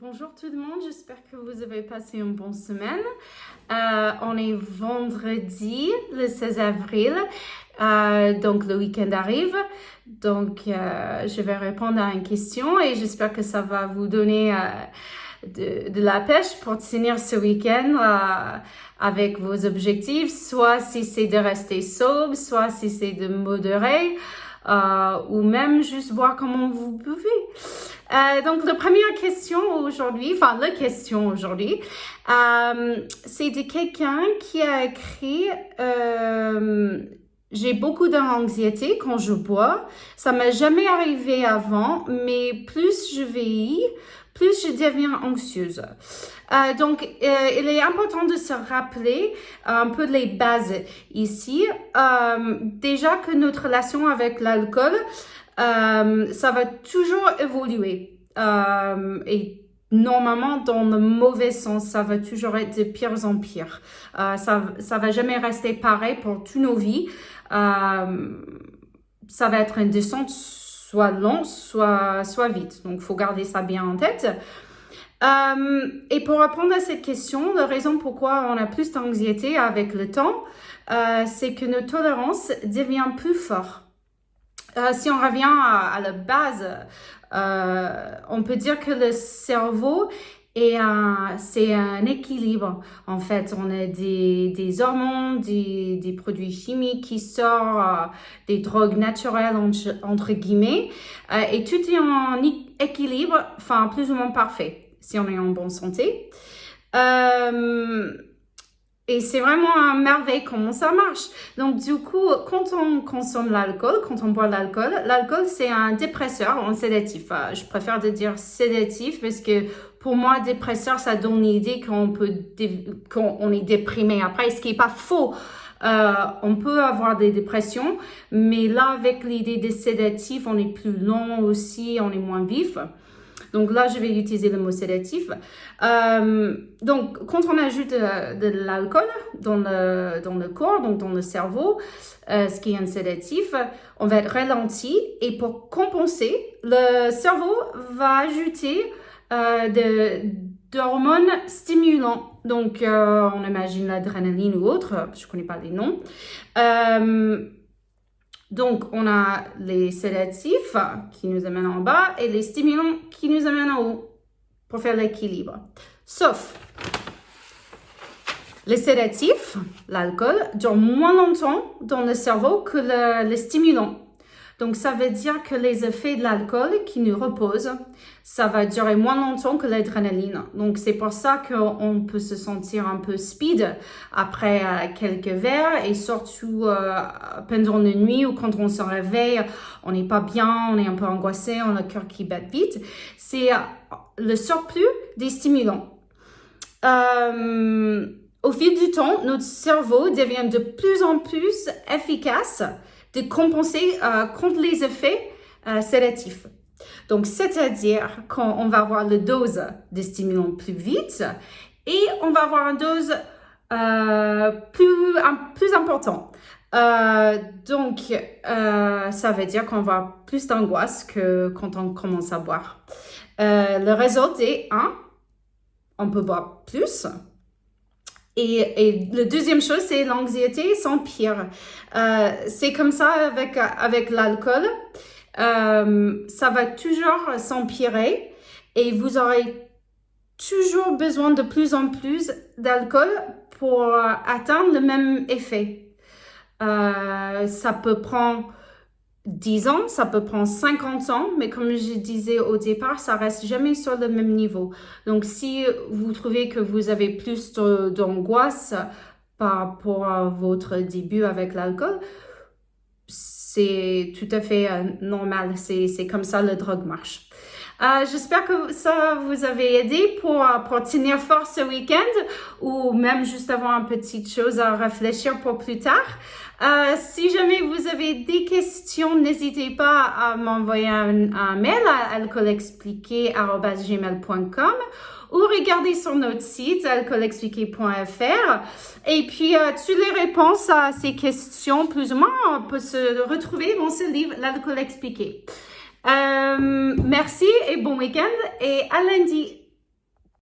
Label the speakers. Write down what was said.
Speaker 1: Bonjour tout le monde, j'espère que vous avez passé une bonne semaine. On est vendredi, le 16 avril, donc le week-end arrive. Donc, je vais répondre à une question et j'espère que ça va vous donner de la pêche pour tenir ce week-end avec vos objectifs, soit si c'est de rester sobre, soit si c'est de modérer. Ou même juste voir comment vous pouvez. Donc, la première question aujourd'hui, c'est de quelqu'un qui a écrit j'ai beaucoup d'anxiété quand je bois. Ça m'est jamais arrivé avant, mais plus je vieillis, plus je deviens anxieuse. Donc, il est important de se rappeler un peu les bases ici. Déjà que notre relation avec l'alcool, ça va toujours évoluer. Et normalement, dans le mauvais sens, ça va toujours être de pire en pire. Ça va jamais rester pareil pour toutes nos vies. Ça va être une descente soit lente, soit vite. Donc, il faut garder ça bien en tête. Et pour répondre à cette question, la raison pourquoi on a plus d'anxiété avec le temps, c'est que notre tolérance devient plus forte. Si on revient à la base, on peut dire que le cerveau c'est un équilibre. En fait, on a des hormones, des produits chimiques qui sortent, des drogues naturelles entre guillemets, et tout est en équilibre, enfin plus ou moins parfait, si on est en bonne santé. Et c'est vraiment un merveille comment ça marche. Donc, du coup, quand on consomme l'alcool, quand on boit l'alcool, c'est un dépresseur, un sédatif. Je préfère de dire sédatif parce que pour moi, dépresseur, ça donne l'idée qu'on est déprimé. Après, ce qui n'est pas faux. On peut avoir des dépressions, mais là, avec l'idée des sédatifs, on est plus lent aussi, on est moins vif. Donc là, je vais utiliser le mot sédatif. Donc, quand on ajoute de l'alcool dans le corps, donc dans le cerveau, ce qui est un sédatif, on va être ralenti. Et pour compenser, le cerveau va ajouter d'hormones stimulantes. Donc, on imagine l'adrénaline ou autre, je ne connais pas les noms. Donc, on a les sédatifs qui nous amènent en bas et les stimulants qui nous amènent en haut pour faire l'équilibre. Sauf, les sédatifs, l'alcool, dure moins longtemps dans le cerveau que les stimulants. Donc, ça veut dire que les effets de l'alcool qui nous reposent, ça va durer moins longtemps que l'adrénaline. Donc, c'est pour ça qu'on peut se sentir un peu speed après quelques verres et surtout pendant la nuit ou quand on se réveille, on n'est pas bien, on est un peu angoissé, on a le cœur qui bat vite. C'est le surplus des stimulants. Au fil du temps, notre cerveau devient de plus en plus efficace de compenser contre les effets sédatifs. Donc, c'est-à-dire qu'on va avoir la dose de stimulants plus vite et on va avoir une dose plus importante. Donc, ça veut dire qu'on va avoir plus d'angoisse que quand on commence à boire. Le résultat est, on peut boire plus. Et la deuxième chose, c'est l'anxiété s'empire. C'est comme ça avec l'alcool. Ça va toujours s'empirer et vous aurez toujours besoin de plus en plus d'alcool pour atteindre le même effet. Ça peut prendre 10 ans, ça peut prendre 50 ans, mais comme je disais au départ, ça reste jamais sur le même niveau. Donc, si vous trouvez que vous avez plus d'angoisse par rapport à votre début avec l'alcool, c'est tout à fait normal. C'est comme ça le drogue marche. J'espère que ça vous avait aidé pour tenir fort ce week-end ou même juste avoir une petite chose à réfléchir pour plus tard. Si jamais vous avez des questions, n'hésitez pas à m'envoyer un mail à alcoolexpliqué@gmail.com ou regardez sur notre site alcoolexpliqué.fr. Et puis, toutes les réponses à ces questions, plus ou moins, on peut se retrouver dans ce livre, L'alcool expliqué. Merci et bon week-end et à lundi.